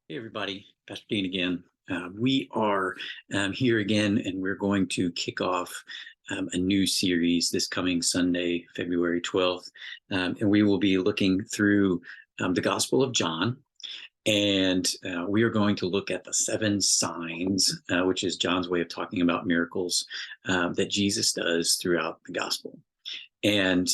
Hey everybody, Pastor Dean again. We are here again, and we're going to kick off a new series this coming Sunday, February 12th. And we will be looking through the Gospel of John, and we are going to look at the seven signs, which is John's way of talking about miracles that Jesus does throughout the Gospel. And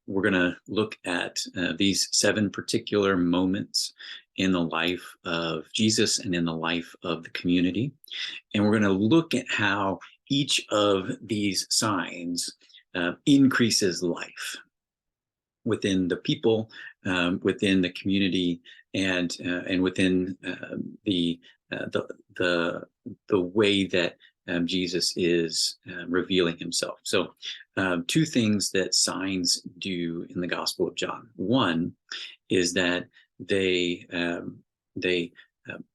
we're going to look at these seven particular moments in the life of Jesus and in the life of the community. And we're going to look at how each of these signs increases life within the people, within the community, and within the way that Jesus is revealing himself. So, two things that signs do in the Gospel of John. One is that they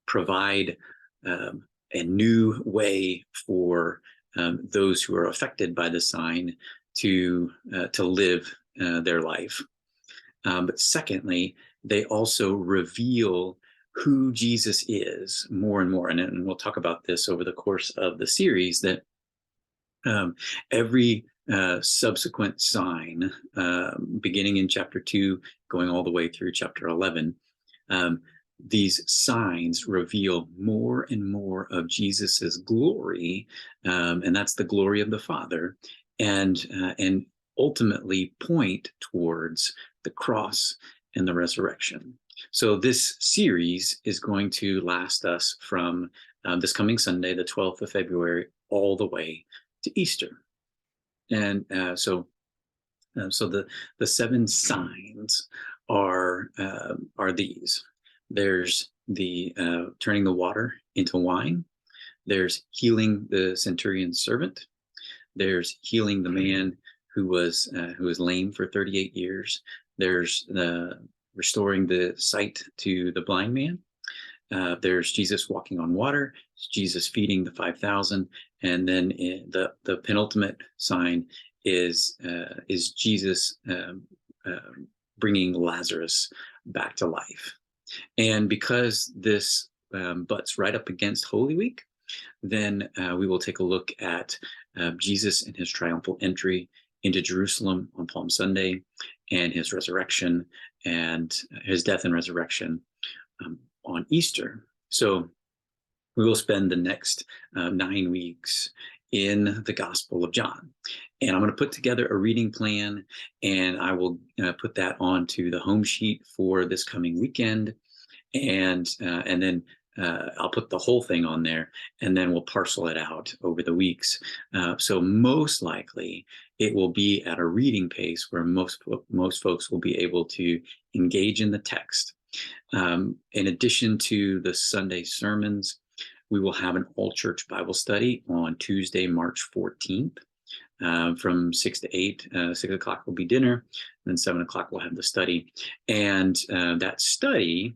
provide a new way for those who are affected by the sign to live their life. But secondly, they also reveal who Jesus is more and more. And we'll talk about this over the course of the series, that every subsequent sign, beginning in chapter 2, going all the way through chapter 11, these signs reveal more and more of Jesus's glory, and that's the glory of the Father, and ultimately point towards the cross and the resurrection. So this series is going to last us from this coming Sunday, the 12th of February, all the way to Easter. And so the seven signs are these. There's the turning the water into wine. There's healing the centurion's servant. There's healing the man who was lame for 38 years. There's restoring the sight to the blind man. There's Jesus walking on water, Jesus feeding the 5,000, and then the penultimate sign is Jesus bringing Lazarus back to life. And because this butts right up against Holy Week, then we will take a look at Jesus and his triumphal entry into Jerusalem on Palm Sunday, and his resurrection and his death and resurrection on Easter. So we will spend the next 9 weeks in the Gospel of John. And I'm going to put together a reading plan, and I will put that onto the home sheet for this coming weekend. And then I'll put the whole thing on there, and then we'll parcel it out over the weeks. So most likely it will be at a reading pace where most folks will be able to engage in the text. In addition to the Sunday sermons, we will have an all-church Bible study on Tuesday, March 14th. From 6 to 8, 6 o'clock will be dinner, and then 7 o'clock we'll have the study. And that study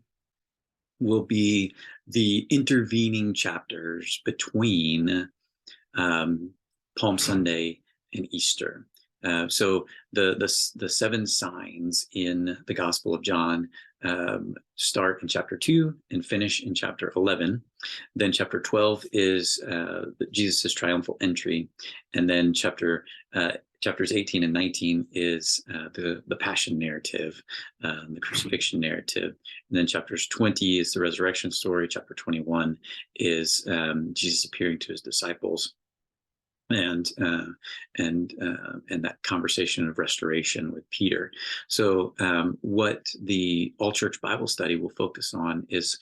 will be the intervening chapters between Palm Sunday and Easter. So the seven signs in the Gospel of John start in chapter 2 and finish in chapter 11. Then chapter 12 is Jesus' triumphal entry, and then chapters 18 and 19 is the passion narrative, the crucifixion narrative. And then chapters 20 is the resurrection story. Chapter 21 is Jesus appearing to his disciples, and that conversation of restoration with Peter. So what the All Church Bible Study will focus on is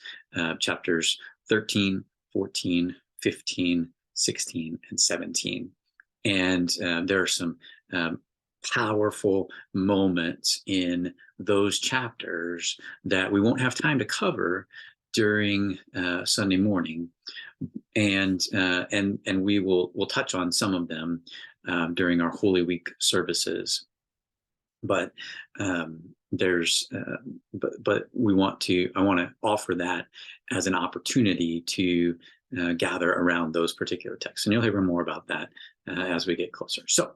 chapters 13, 14, 15, 16, and 17. And there are some powerful moments in those chapters that we won't have time to cover during Sunday morning, and we'll touch on some of them during our Holy Week services. But there's but I want to offer that as an opportunity to gather around those particular texts, and you'll hear more about that as we get closer. So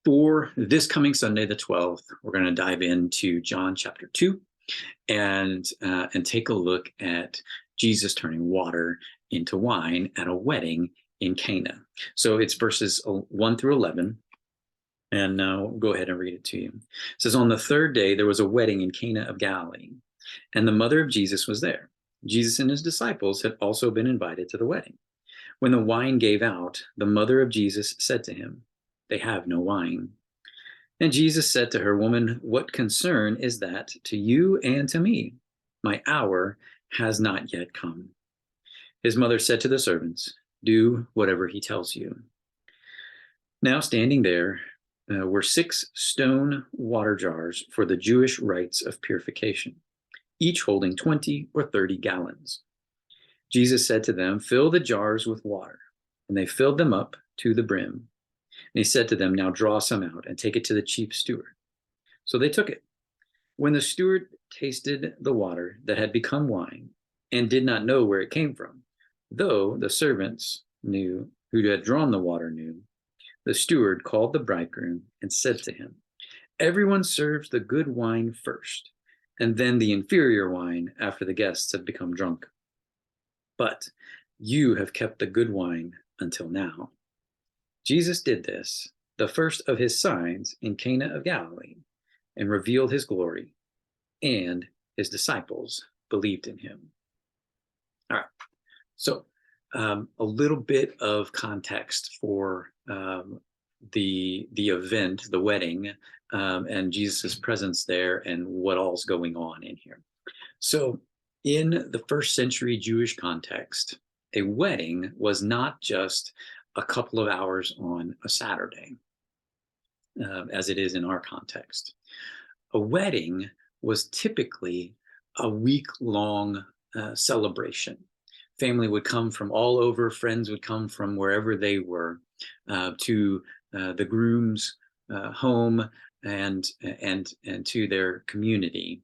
for this coming Sunday, the 12th, we're going to dive into John chapter 2, and take a look at Jesus turning water into wine at a wedding in Cana. So it's verses 1 through 11. And I'll go ahead and read it to you. It says, on the third day, there was a wedding in Cana of Galilee, and the mother of Jesus was there. Jesus and his disciples had also been invited to the wedding. When the wine gave out, the mother of Jesus said to him, they have no wine. And Jesus said to her, woman, what concern is that to you and to me? My hour has not yet come. His mother said to the servants, do whatever he tells you. Now standing there were 6 stone water jars for the Jewish rites of purification, each holding 20 or 30 gallons. Jesus said to them, fill the jars with water. And they filled them up to the brim. And he said to them, now draw some out and take it to the chief steward. So they took it. When the steward tasted the water that had become wine and did not know where it came from, though the servants knew who had drawn the water knew, the steward called the bridegroom and said to him, everyone serves the good wine first, and then the inferior wine after the guests have become drunk. But you have kept the good wine until now. Jesus did this, the first of his signs in Cana of Galilee, and revealed his glory, and his disciples believed in him. All right, so a little bit of context for the event, the wedding, and Jesus's presence there, and what all's going on in here. So in the first century Jewish context, a wedding was not just a couple of hours on a Saturday, as it is in our context. A wedding was typically a week-long celebration. Family would come from all over, friends would come from wherever they were to the groom's home and to their community.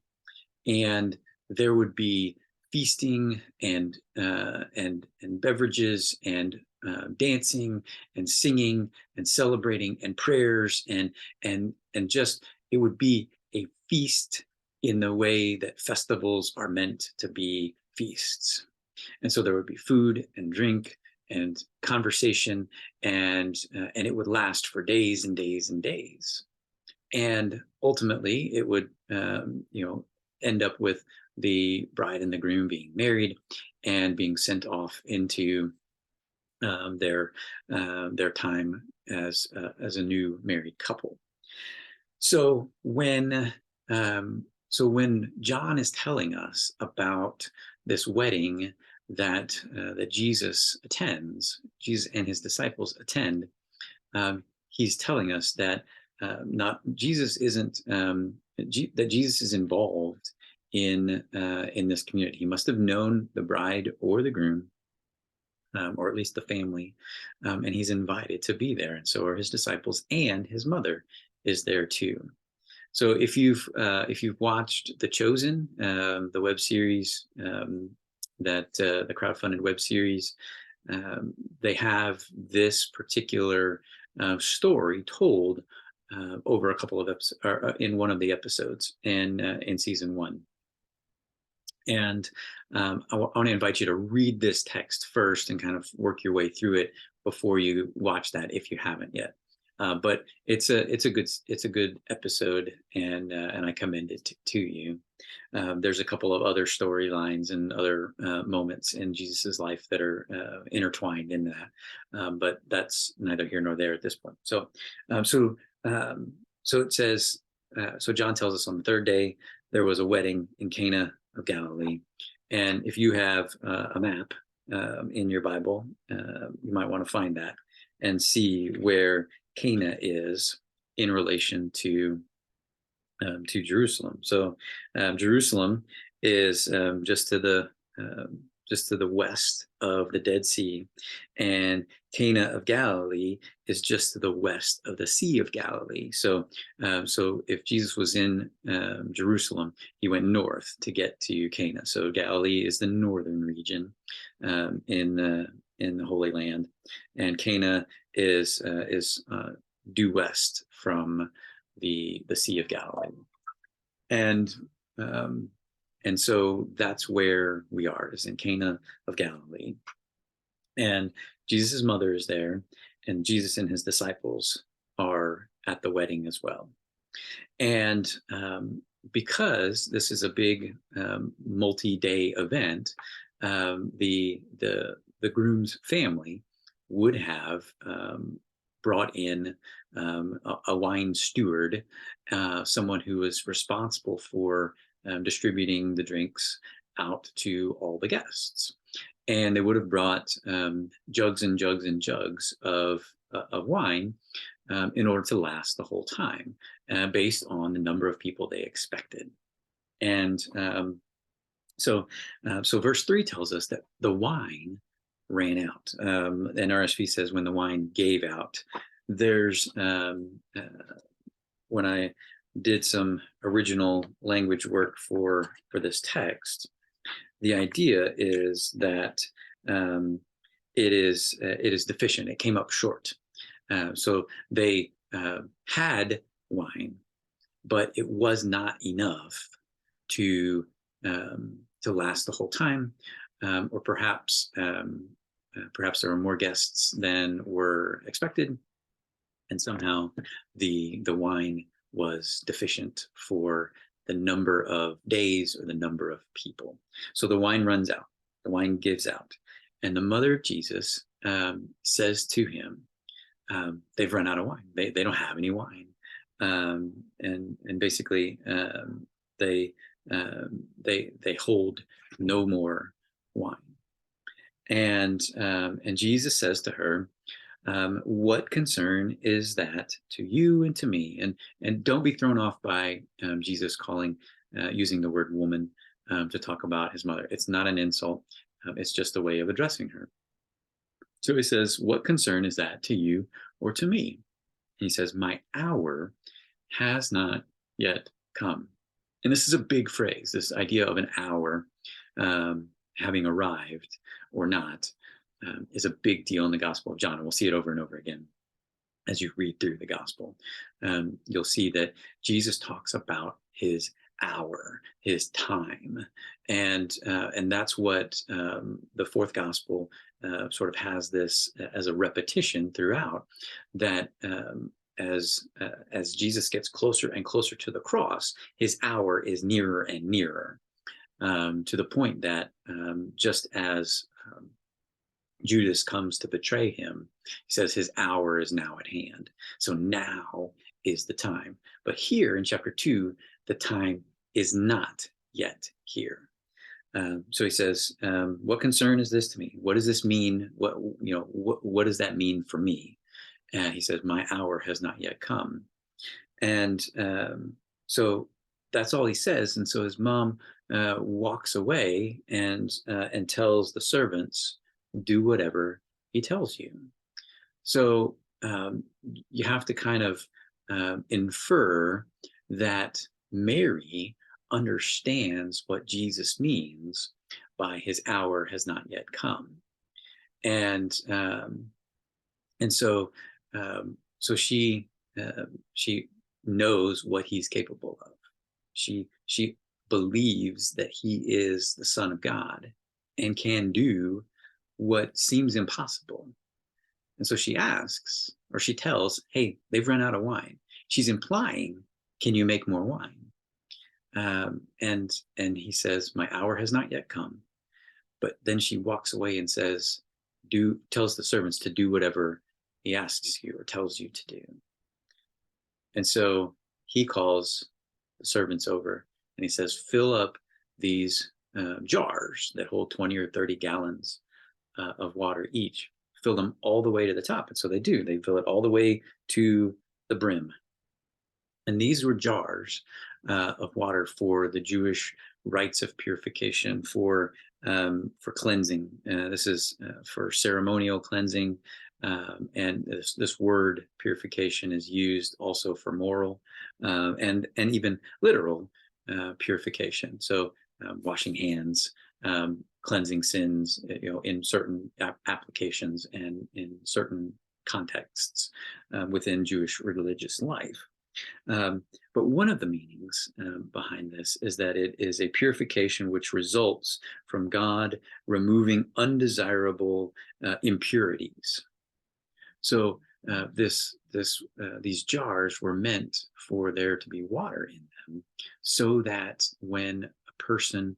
And there would be feasting and beverages and dancing and singing and celebrating and prayers and just, it would be a feast in the way that festivals are meant to be feasts. And so there would be food and drink and conversation, and it would last for days and days and days. And ultimately, it would end up with the bride and the groom being married and being sent off into their time as a new married couple. So when John is telling us about this wedding that Jesus attends, Jesus and his disciples attend, he's telling us that Jesus isn't that Jesus is involved in this community. He must have known the bride or the groom, or at least the family, and he's invited to be there. And so are his disciples, and his mother is there too. So if you've watched The Chosen, the web series, the crowdfunded web series, they have this particular story told over a couple of episodes, or in one of the episodes in season 1. And I want to invite you to read this text first and kind of work your way through it before you watch that, if you haven't yet. But it's a good episode, and I commend it to you. There's a couple of other storylines and other moments in Jesus's life that are intertwined in that, but that's neither here nor there at this point. So it says, so John tells us on the third day there was a wedding in Cana of Galilee, and if you have a map in your Bible, you might want to find that and see where Cana is in relation to Jerusalem. So Jerusalem is just to the west of the Dead Sea, and Cana of Galilee is just to the west of the Sea of Galilee. So if Jesus was in Jerusalem, he went north to get to Cana. So Galilee is the northern region in the Holy Land, and Cana is due west from the Sea of Galilee. And and so that's where we are, is in Cana of Galilee. And Jesus' mother is there, and Jesus and his disciples are at the wedding as well. And because this is a big multi-day event, the groom's family would have brought in a wine steward, someone who was responsible for distributing the drinks out to all the guests. And they would have brought jugs and jugs and jugs of wine in order to last the whole time, based on the number of people they expected. And so verse 3 tells us that the wine ran out. And RSV says when the wine gave out. There's when I did some original language work for this text, the idea is that it is deficient. It came up short. So they had wine, but it was not enough to last the whole time, or perhaps there were more guests than were expected, and somehow the wine was deficient for the number of days or the number of people. So the wine runs out, the wine gives out, and the mother of Jesus says to him, they've run out of wine. They don't have any wine, and basically they hold no more wine. And Jesus says to her, what concern is that to you and to me? And don't be thrown off by Jesus using the word woman to talk about his mother. It's not an insult. It's just a way of addressing her. So he says, what concern is that to you or to me? And he says, my hour has not yet come. And this is a big phrase, this idea of an hour having arrived or not. Is a big deal in the Gospel of John, and we'll see it over and over again as you read through the Gospel. You'll see that Jesus talks about his hour, his time, and that's what the fourth Gospel sort of has this as a repetition throughout. That as Jesus gets closer and closer to the cross, his hour is nearer and nearer, to the point that just as Judas comes to betray him, he says his hour is now at hand. So now is the time. But here in chapter 2, the time is not yet here. So he says, what concern is this to me? What does this mean? What does that mean for me? And he says, my hour has not yet come. And so that's all he says. And so his mom walks away and tells the servants, do whatever he tells you. So you have to kind of infer that Mary understands what Jesus means by his hour has not yet come, and so she knows what he's capable of. She believes that he is the Son of God and can do what seems impossible. And so she asks, or she tells, hey, they've run out of wine. She's implying, can you make more wine? And he says, my hour has not yet come. But then she walks away and says, tells the servants to do whatever he asks you or tells you to do. And so he calls the servants over and he says, fill up these jars that hold 20 or 30 gallons of water each, fill them all the way to the top. And so they do, they fill it all the way to the brim. And these were jars of water for the Jewish rites of purification, for cleansing. This is for ceremonial cleansing. And this word purification is used also for moral and even literal purification. So washing hands, cleansing sins, in certain applications and in certain contexts within Jewish religious life. But one of the meanings behind this is that it is a purification which results from God removing undesirable impurities. So these jars were meant for there to be water in them, so that when a person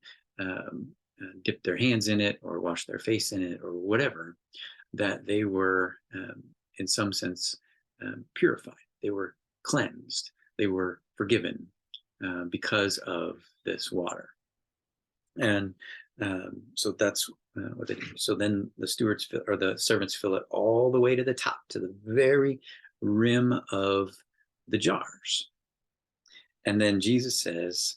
dipped their hands in it or washed their face in it or whatever, that they were in some sense purified. They were cleansed. They were forgiven because of this water. And so that's what they do. So then the stewards or the servants fill it all the way to the top, to the very rim of the jars. And then Jesus says,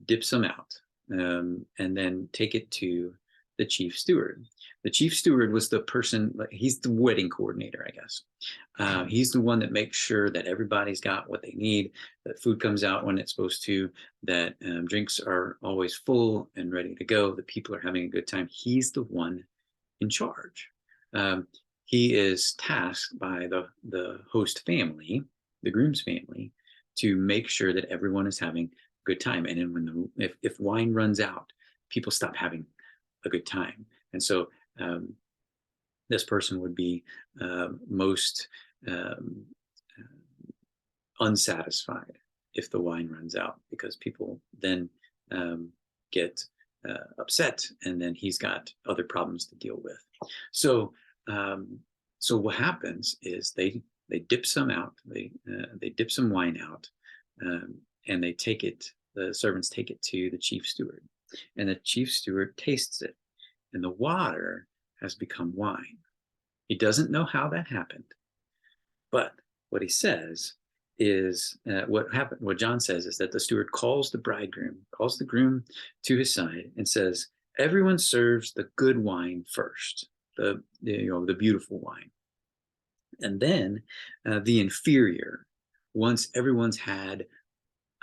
dip some out, and then take it to the chief steward. The chief steward was the person, he's the wedding coordinator, I guess. He's the one that makes sure that everybody's got what they need, that food comes out when it's supposed to, that drinks are always full and ready to go, that people are having a good time. He's the one in charge. He is tasked by the host family, the groom's family, to make sure that everyone is having a good time. And then when if wine runs out, people stop having a good time. And so this person would be most unsatisfied if the wine runs out, because people then get upset, and then he's got other problems to deal with. So what happens is they dip some out, they dip some wine out, and they take it. The servants take it to the chief steward, and the chief steward tastes it, and the water has become wine. He doesn't know how that happened, but what he says is what happened. What John says is that the steward calls the bridegroom, calls the groom to his side, and says, "Everyone serves the good wine first, the beautiful wine, and then the inferior. Once everyone's had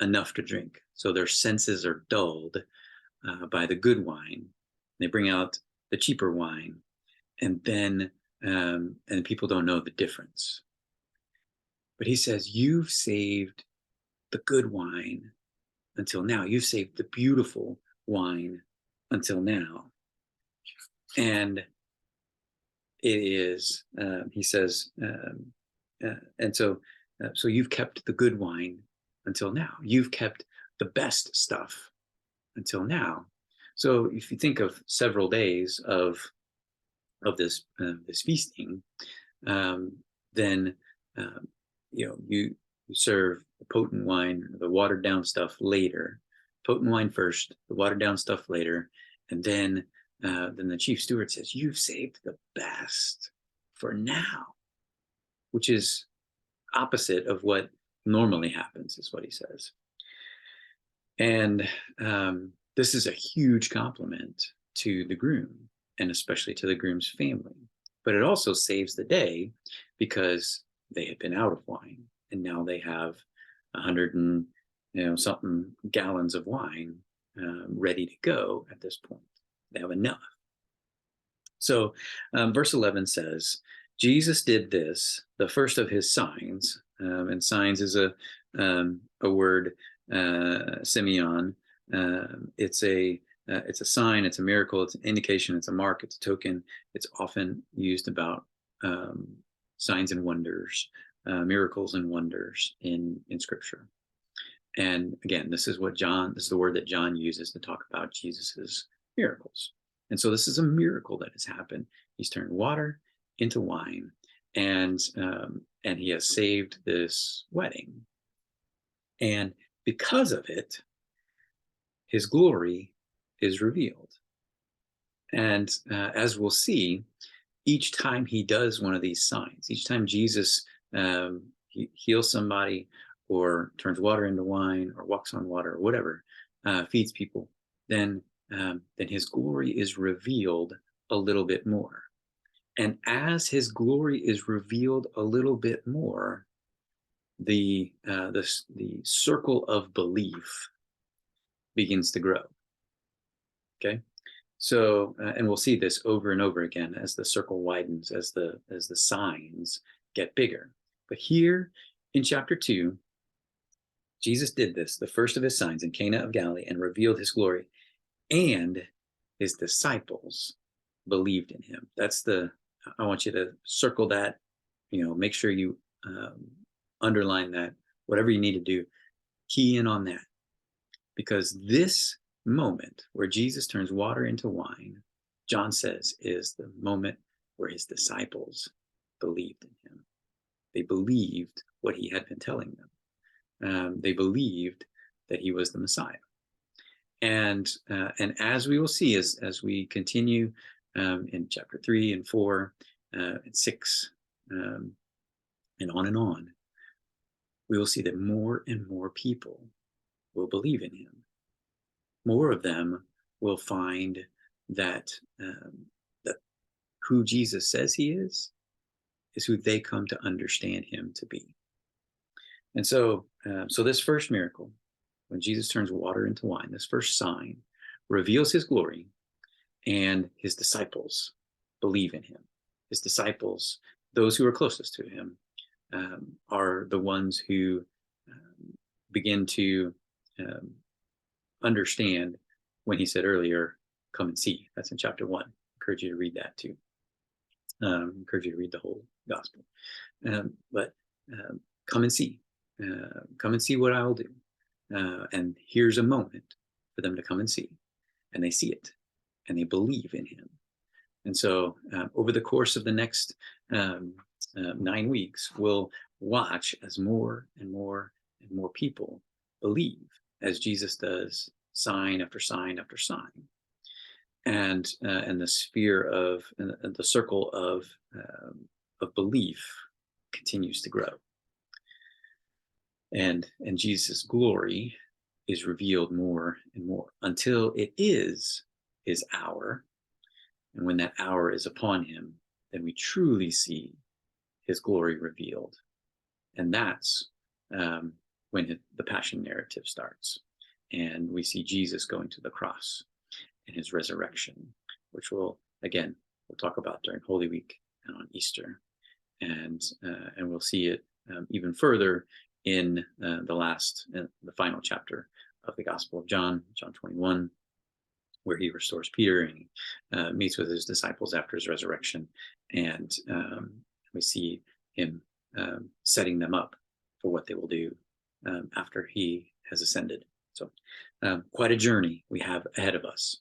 enough to drink, so their senses are dulled by the good wine, they bring out the cheaper wine, and then and people don't know the difference." But he says, you've saved the good wine until now. You've saved the beautiful wine until now. And it is, he says, and so you've kept the good wine until now. You've kept the best stuff until now. So if you think of several days of this feasting, then you serve the potent wine, the watered down stuff later. Potent wine first, the watered down stuff later, and then the chief steward says, "You've saved the best for now," which is opposite of what normally happens, is what he says. And this is a huge compliment to the groom, and especially to the groom's family. But it also saves the day, because they had been out of wine, and now they have 100 and something gallons of wine ready to go at this point. They have enough. So verse 11 says, Jesus did this, the first of his signs, and signs is a word, semeion. It's a sign, it's a miracle, it's an indication, it's a mark, it's a token. It's often used about signs and wonders, miracles and wonders in Scripture. And again, this is the word that John uses to talk about Jesus's miracles. And so this is a miracle that has happened. He's turned water into wine, and he has saved this wedding. And because of it, his glory is revealed. And as we'll see, each time he does one of these signs, each time Jesus heals somebody, or turns water into wine, or walks on water, or whatever, feeds people, then his glory is revealed a little bit more. And as his glory is revealed a little bit more, the circle of belief begins to grow. Okay, so and we'll see this over and over again as the circle widens, as the signs get bigger. But here in chapter 2, Jesus did this, the first of his signs in Cana of Galilee, and revealed his glory, and his disciples believed in him. I want you to circle that, make sure you underline that, whatever you need to do, key in on that. Because this moment where Jesus turns water into wine, John says, is the moment where his disciples believed in him. They believed what he had been telling them. They believed that he was the Messiah. And as we will see, as we continue in chapter 3 and 4 and 6 and on, we will see that more and more people will believe in him. More of them will find that that who Jesus says he is who they come to understand him to be. And so this first miracle, when Jesus turns water into wine, this first sign reveals his glory, and his disciples believe in him. His disciples, those who are closest to him, are the ones who begin to understand when he said earlier, come and see. That's in chapter 1. I encourage you to read that too. Encourage you to read the whole gospel. But come and see. Come and see what I will do. And here's a moment for them to come and see. And they see it. And they believe in him. And so over the course of the next 9 weeks, we'll watch as more and more and more people believe, as Jesus does sign after sign after sign. And the sphere of the circle of belief continues to grow. And Jesus' glory is revealed more and more until it is his hour. And when that hour is upon him, then we truly see his glory revealed. And that's when the passion narrative starts. And we see Jesus going to the cross and his resurrection, which we'll talk about during Holy Week and on Easter. And we'll see it even further in the final chapter of the Gospel of John, John 21, where he restores Peter and meets with his disciples after his resurrection. And we see him setting them up for what they will do after he has ascended. So quite a journey we have ahead of us.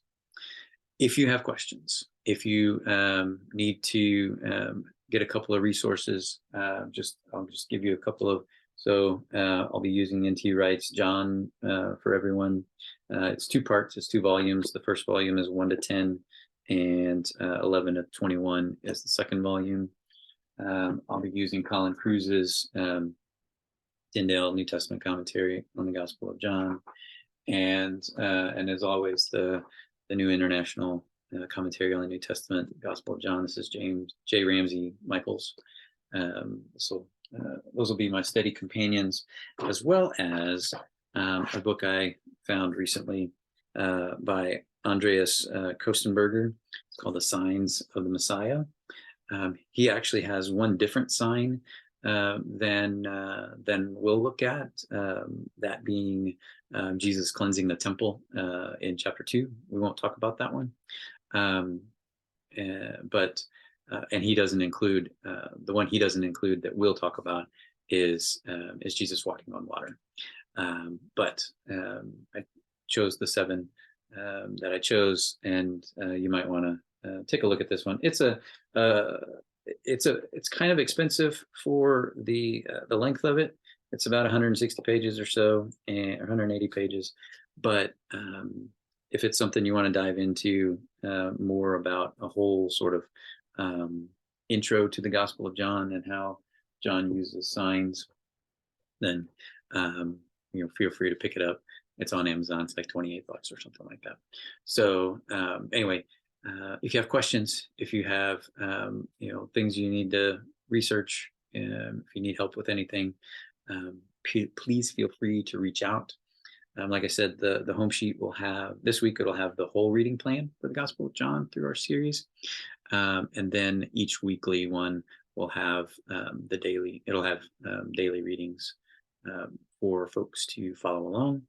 If you have questions, if you need to get a couple of resources, I'll just give you a couple of. So I'll be using N.T. Wright's John for Everyone. It's 2 parts. It's 2 volumes. The first volume is 1 to 10, and 11 to 21 is the second volume. I'll be using Colin Cruise's Tyndale New Testament commentary on the Gospel of John, and as always, the New International Commentary on the New Testament, Gospel of John. This is James J. Ramsey Michaels. So those will be my steady companions, as well as a book I found recently by Andreas Kostenberger. It's called The Signs of the Messiah. He actually has one different sign than we'll look at, that being Jesus cleansing the temple in chapter 2. We won't talk about that one, but he doesn't include the one he doesn't include that we'll talk about is Jesus walking on water. But I chose the 7 that I chose, and you might want to take a look at this one. It's kind of expensive for the length of it. It's about 160 pages or so, and 180 pages. But if it's something you want to dive into more about a whole sort of intro to the Gospel of John and how John uses signs, then feel free to pick it up. It's on Amazon. It's like $28 or something like that. So anyway, if you have questions, if you have things you need to research, if you need help with anything, please feel free to reach out. Like I said, the home sheet will have, this week it'll have the whole reading plan for the Gospel of John through our series. And then each weekly one will have daily readings for folks to follow along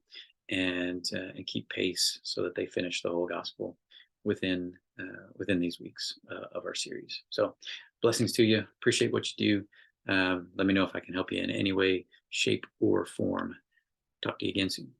and keep pace so that they finish the whole gospel within within these weeks of our series. So blessings to you. Appreciate what you do. Let me know if I can help you in any way, shape, or form. Talk to you again soon.